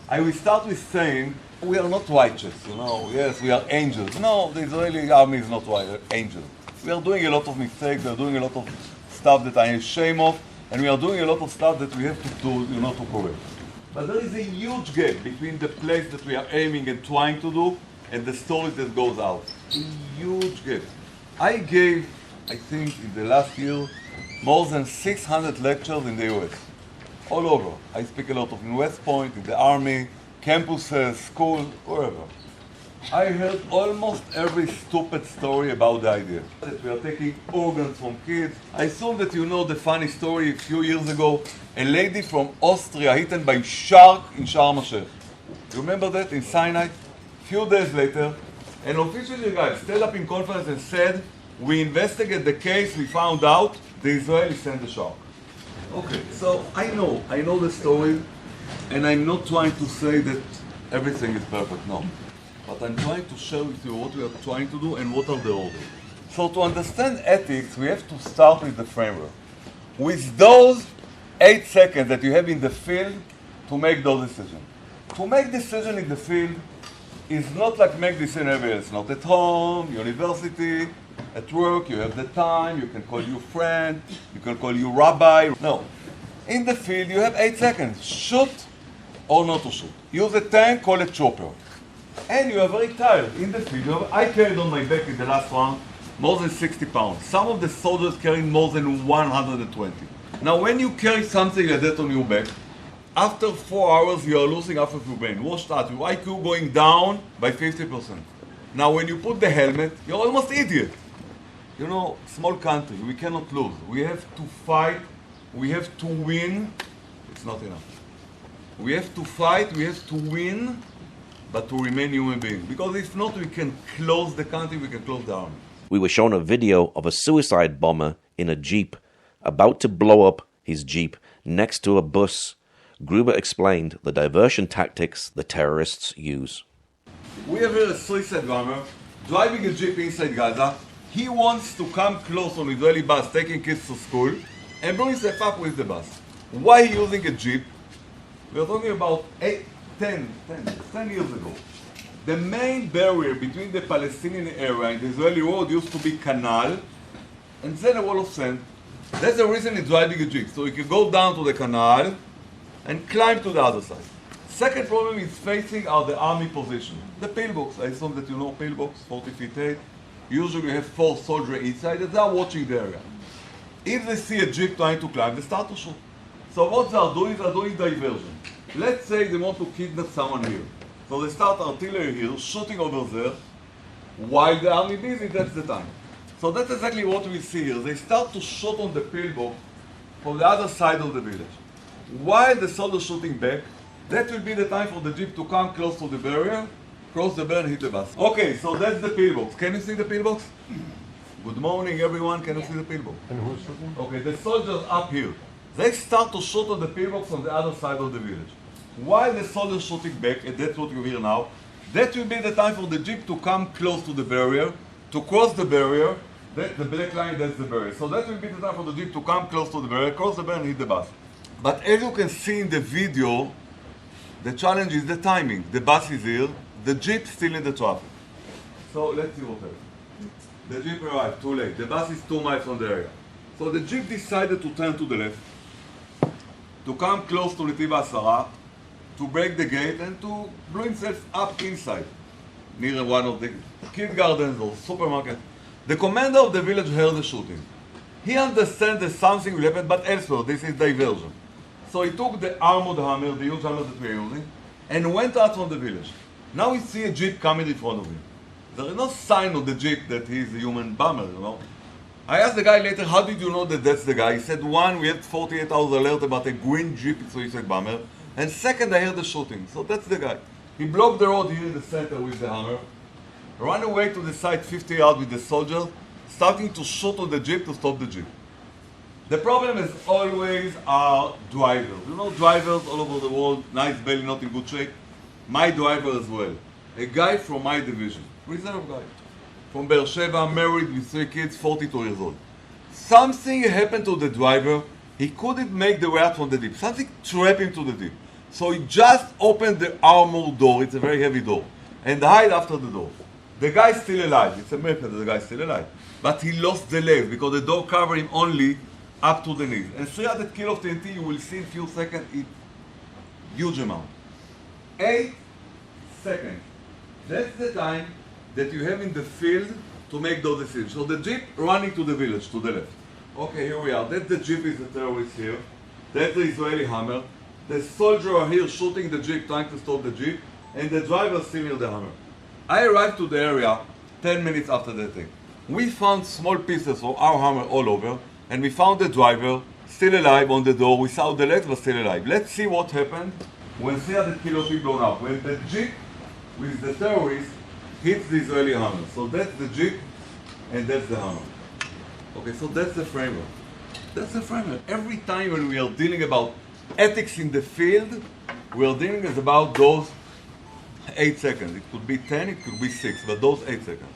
I will start with saying we are not righteous, you know. Yes, we are angels. No, the Israeli army is not angels. We are doing a lot of mistakes. We are doing a lot of stuff that I am ashamed of, and we are doing a lot of stuff that we have to do, you know, to correct. But there is a huge gap between the place that we are aiming and trying to do and the story that goes out. A huge gap. I gave, I think, in the last year, more than 600 lectures in the US. All over. I speak a lot of in West Point, in the army, campuses, schools, wherever. I heard almost every stupid story about the IDF. That we are taking organs from kids. I assume that you know the funny story a few years ago, a lady from Austria eaten by shark in Sharm el-Sheikh. You remember that in Sinai? Few days later, an official guy stood up in conference and said, we investigate the case, we found out the Israelis sent the shark. Okay, so I know the story, and I'm not trying to say that everything is perfect, no. But I'm trying to share with you what we are trying to do and what are the orders. So to understand ethics, we have to start with the framework. With those 8 seconds that you have in the field to make those decisions. To make decisions in the field is not like make decisions everywhere else. Not at home, university, at work, you have the time, you can call your friend, you can call your rabbi. No. In the field, you have 8 seconds. Shoot or not to shoot. Use a tank, call it chopper. And you are very tired. In the field, I carried on my back in the last round more than 60 pounds. Some of the soldiers carrying more than 120. Now, when you carry something like that on your back, after 4 hours, you are losing half of your brain. Watch that, your IQ going down by 50%. Now, when you put the helmet, you're almost idiot. You know, small country, we cannot lose. We have to fight, we have to win. It's not enough. We have to fight, we have to win, but to remain human beings. Because if not, we can close the country, we can close the army. We were shown a video of a suicide bomber in a Jeep about to blow up his Jeep next to a bus. Gruber explained the diversion tactics the terrorists use. We have here a suicide bomber driving a Jeep inside Gaza. He wants to come close on Israeli bus, taking kids to school, and bring himself up with the bus. Why are you using a Jeep? We're talking about 10 years ago. The main barrier between the Palestinian area and the Israeli road used to be canal, and then a wall of sand. That's the reason he's driving a Jeep. So he can go down to the canal and climb to the other side. Second problem he's facing are the army position. The pillbox. I assume that you know pillbox, 40 feet 8. Usually you have 4 soldiers inside and they are watching the area. If they see a Jeep trying to climb, they start to shoot. So what they are doing diversion. Let's say they want to kidnap someone here. So they start artillery here, shooting over there, while the army busy, that's the time. So that's exactly what we see here. They start to shoot on the pillbox from the other side of the village. While the soldiers shooting back, that will be the time for the Jeep to come close to the barrier, cross the barrier and hit the bus. Okay, so that's the pillbox. Can you see the pillbox? Good morning, everyone. Can you see the pillbox? And who's shooting? Okay, the soldiers up here. They start to shoot on the pillbox on the other side of the village. While the soldiers shooting back, and that's what you hear now, that will be the time for the Jeep to come close to the barrier, to cross the barrier. That, the black line, that's the barrier. So that will be the time for the Jeep to come close to the barrier, cross the barrier and hit the bus. But as you can see in the video, the challenge is the timing. The bus is here, the Jeep still in the traffic. So let's see what happens. The Jeep arrived too late. The bus is 2 miles from the area. So the Jeep decided to turn to the left, to come close to Netiv Asara, to break the gate and to blow himself up inside, near one of the kindergartens or supermarket. The commander of the village heard the shooting. He understands that something will happen, but elsewhere, this is diversion. So he took the armored hammer, the huge hammer that we are using, and went out from the village. Now we see a Jeep coming in front of him. There is no sign of the Jeep that he is a human bomber, you know. I asked the guy later, how did you know that that's the guy? He said, one, we had 48 hours alert about a green Jeep suicide bomber, and second, I heard the shooting. So that's the guy. He blocked the road here in the center with the hammer, ran away to the side 50 yards with the soldiers, starting to shoot on the Jeep to stop the Jeep. The problem is always are drivers. You know, drivers all over the world, nice belly, not in good shape. My driver as well. A guy from my division, reserve guy. From Beersheba, married with 3 kids, 42 years old. Something happened to the driver. He couldn't make the way out from the Jeep. Something trapped him to the Jeep. So he just opened the armor door, it's a very heavy door, and hide after the door. The guy's still alive. It's a miracle that the guy's still alive. But he lost the legs because the door covered him only up to the knees. And 300 kilo of TNT, you will see in a few seconds, it's huge amount. 8 seconds. That's the time that you have in the field to make those decisions. So the jeep running to the village, to the left. Okay, here we are. That's the jeep is the terrorist here. That's the Israeli Hammer. The soldier are here shooting the jeep, trying to stop the jeep. And the driver still near the Hammer. I arrived to the area 10 minutes after the attack. We found small pieces of our Hammer all over. And we found the driver still alive on the door without the legs, but still alive. Let's see what happened when 300 kilo feet blown up. When the jeep with the terrorists hits the Israeli Hammer. So that's the jeep and that's the Hammer. Okay, so that's the framework. That's the framework. Every time when we are dealing about ethics in the field, we are dealing about those 8 seconds. It could be 10, it could be 6, but those 8 seconds.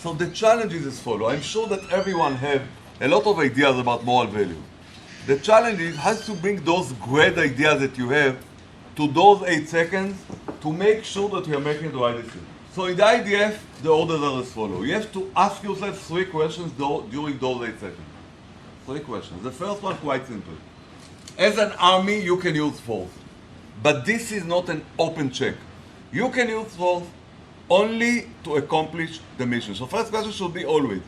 So the challenge is as follows. I'm sure that everyone have a lot of ideas about moral value. The challenge is has to bring those great ideas that you have to those 8 seconds to make sure that you are making the right decision. So in the IDF, the orders are as follows. You have to ask yourself 3 questions during those 8 seconds. 3 questions. The first one quite simple. As an army, you can use force. But this is not an open check. You can use force only to accomplish the mission. So first question should be always,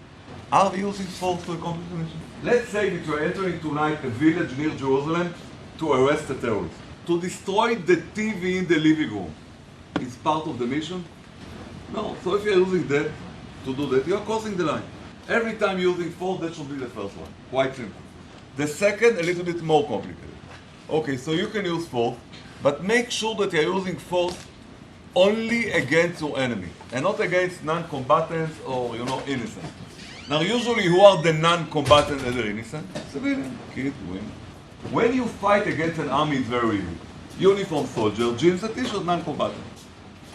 are we using force to accomplish the mission? Let's say that you are entering tonight a village near Jerusalem to arrest a terrorist. To destroy the TV in the living room is part of the mission? No. So if you are using that to do that, you are crossing the line. Every time you're using force, that should be the first one. Quite simple. The second, a little bit more complicated. Okay, so you can use force, but make sure that you're using force only against your enemy, and not against non-combatants or, innocent. Now, usually, who are the non-combatants and the innocent? Civilian, kids, women. When you fight against an army, it's very easy. Uniform soldier, jeans and t-shirt, non-combatant.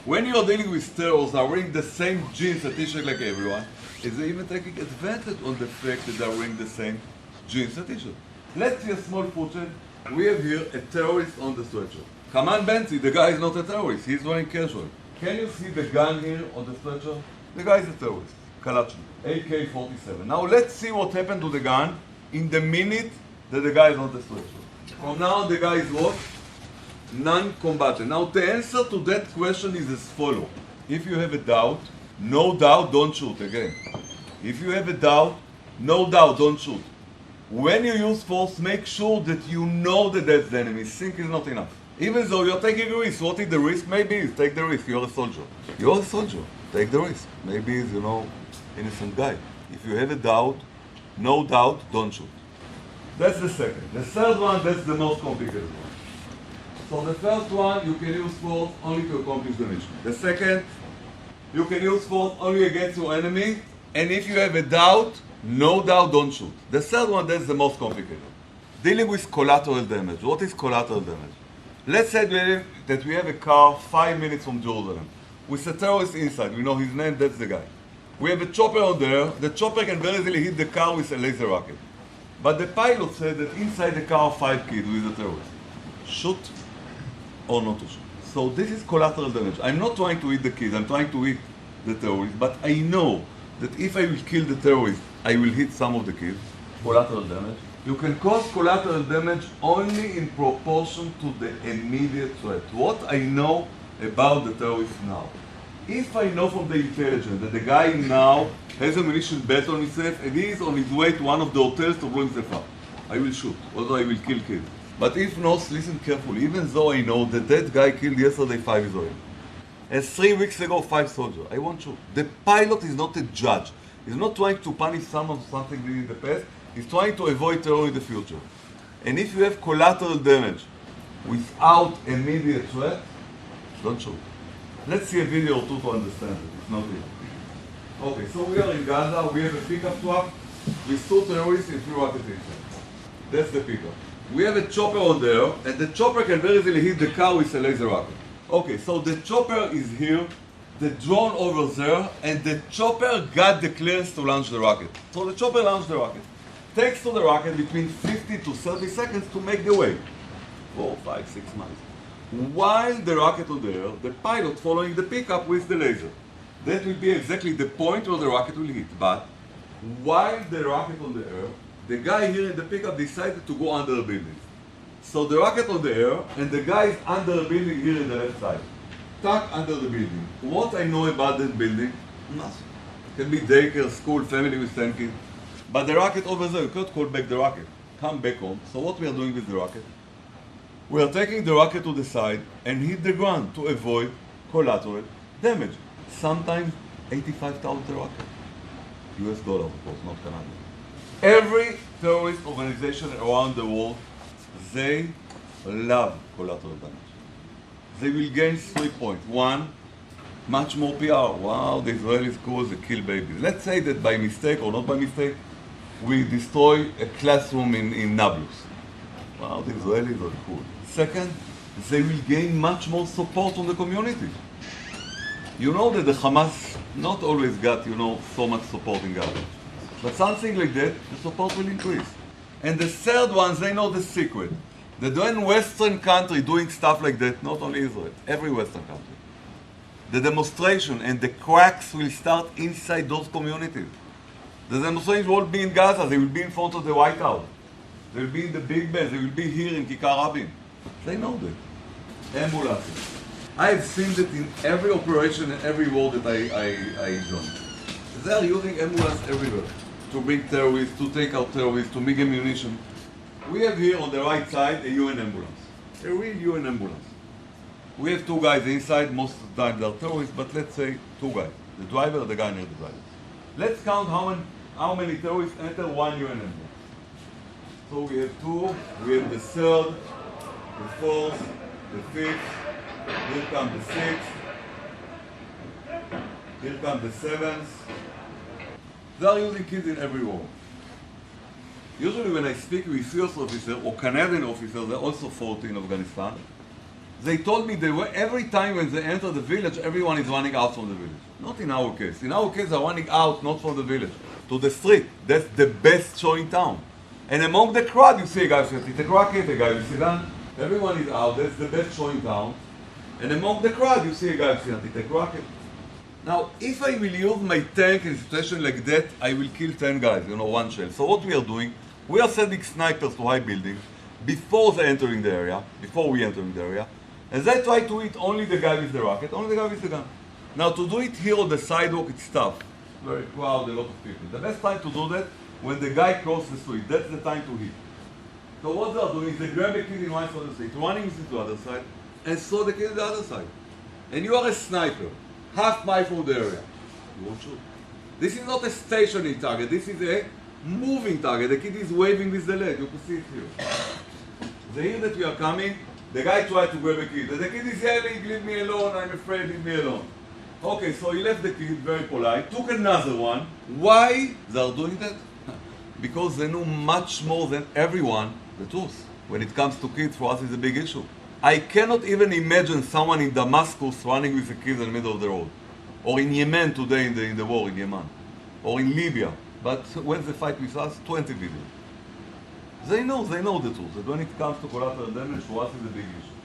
When you are dealing with terrorists, are wearing the same jeans and t-shirt like everyone, is they even taking advantage on the fact that they are wearing the same jeans and t-shirt. Let's see a small footage. We have here a terrorist on the stretcher. Come on, Bentzi, the guy is not a terrorist. He's wearing casual. Can you see the gun here on the stretcher? The guy is a terrorist. Kalashnikov, AK-47. Now let's see what happened to the gun in the minute that the guy is on the stretcher. From now, the guy is what? Non-combatant. Now the answer to that question is as follows. If you have a doubt, no doubt, don't shoot again. If you have a doubt, no doubt, don't shoot. When you use force, make sure that you know that that's the enemy. Think is not enough. Even though you're taking a risk, what is the risk? Maybe take the risk. You're a soldier. You're a soldier. Take the risk. Maybe he's, innocent guy. If you have a doubt, no doubt, don't shoot. That's the second. The third one, that's the most complicated one. So the first one, you can use force only to accomplish the mission. The second, you can use force only against your enemy. And if you have a doubt, no doubt, don't shoot. The third one, that's the most complicated. Dealing with collateral damage. What is collateral damage? Let's say that we have a car 5 minutes from Jerusalem with a terrorist inside. We know his name, that's the guy. We have a chopper on there. The chopper can very easily hit the car with a laser rocket. But the pilot said that inside the car are 5 kids with a terrorist. Shoot or not to shoot. So this is collateral damage. I'm not trying to hit the kids, I'm trying to hit the terrorist. But I know that if I will kill the terrorist, I will hit some of the kids. Collateral damage. You can cause collateral damage only in proportion to the immediate threat. What I know about the terrorist now. If I know from the intelligence that the guy now has a munition belt on himself and he is on his way to one of the hotels to blow himself up, I will shoot, although I will kill kids. But if not, listen carefully. Even though I know that that guy killed yesterday 5 Israelis, and 3 weeks ago 5 soldiers, I won't shoot. The pilot is not a judge. He's not trying to punish someone for something in the past. He's trying to avoid terror in the future. And if you have collateral damage without immediate threat, don't shoot. Let's see a video or two to understand it. It's not easy. Okay, so we are in Gaza. We have a pickup truck with 2 terrorists in 3 rocket engines. That's the pickup. We have a chopper on there, and the chopper can very easily hit the car with a laser rocket. Okay, so the chopper is here, the drone over there, and the chopper got the clearance to launch the rocket. So the chopper launched the rocket. Takes to the rocket between 50 to 30 seconds to make the way. 4, 5, 6 miles. While the rocket on the air, the pilot following the pickup with the laser. That will be exactly the point where the rocket will hit. But while the rocket on the air, the guy here in the pickup decided to go under a building. So the rocket on the air, and the guy is under a building here in the left side. Tucked under the building. What I know about that building? Nothing. It can be daycare, school, family with 10 kids. But the rocket over there, you can't call back the rocket. Come back home. So what we are doing with the rocket? We are taking the rocket to the side and hit the ground to avoid collateral damage. Sometimes 85,000 a rocket. US dollar, of course, not Canadian. Every terrorist organization around the world, they love collateral damage. They will gain 3 points. One, much more PR. Wow, the Israelis cause they kill babies. Let's say that by mistake or not by mistake, we destroy a classroom in Nablus. Wow, the Israelis are cool. Second, they will gain much more support from the community. You know that the Hamas not always got, so much support in Gaza. But something like that, the support will increase. And the third one, they know the secret. That when Western country doing stuff like that, not only Israel, every Western country, the demonstration and the cracks will start inside those communities. The demonstration won't be in Gaza, they will be in front of the White House. They will be in the Big Ben, they will be here in Kikar Rabin. They know that. Ambulances. I have seen that in every operation and every war that I joined. They are using ambulance everywhere to bring terrorists, to take out terrorists, to make ammunition. We have here on the right side a UN ambulance, a real UN ambulance. We have 2 guys inside, most of the time they are terrorists, but let's say 2 guys, the driver, the guy near the driver. Let's count how many terrorists enter one UN ambulance. So we have 2, we have the 3rd, the 4th, the 5th, here come the 6th, here come the 7th. They are using kids in every war. Usually when I speak with US officers or Canadian officers, they also fought in Afghanistan, they told me every time when they enter the village, everyone is running out from the village. Not in our case. In our case, they're running out, not from the village, to the street. That's the best show in town. And among the crowd, you see a guy with a rocket, a guy with a gun. Everyone is out. That's the best show in town. And among the crowd, you see a guy with a rocket. Now, if I will use my tank in a situation like that, I will kill 10 guys, 1 shell. So what we are doing, we are sending snipers to high buildings before they entering the area, before we entering the area, and they try to hit only the guy with the rocket, only the guy with the gun. Now, to do it here on the sidewalk, it's tough. Very crowded, a lot of people. The best time to do that, when the guy crosses the street, that's the time to hit. So what they are doing is they grab a kid in one side of the street, running into the other side, and throw the kid on the other side. And you are a sniper, half mile from the area. You won't shoot. This is not a stationary target, this is a moving target. The kid is waving with the leg, you can see it here. They hear that we are coming, the guy tried to grab a kid. The kid is yelling, leave me alone, I'm afraid, leave me alone. Okay, so he left the kid, very polite, took another one. Why they are doing that? Because they know much more than everyone the truth. When it comes to kids, for us it's a big issue. I cannot even imagine someone in Damascus running with a kid in the middle of the road. Or in Yemen today in the war in Yemen. Or in Libya. But when they fight with us, 20 people. They know the truth. That when it comes to collateral damage, for us it's a big issue.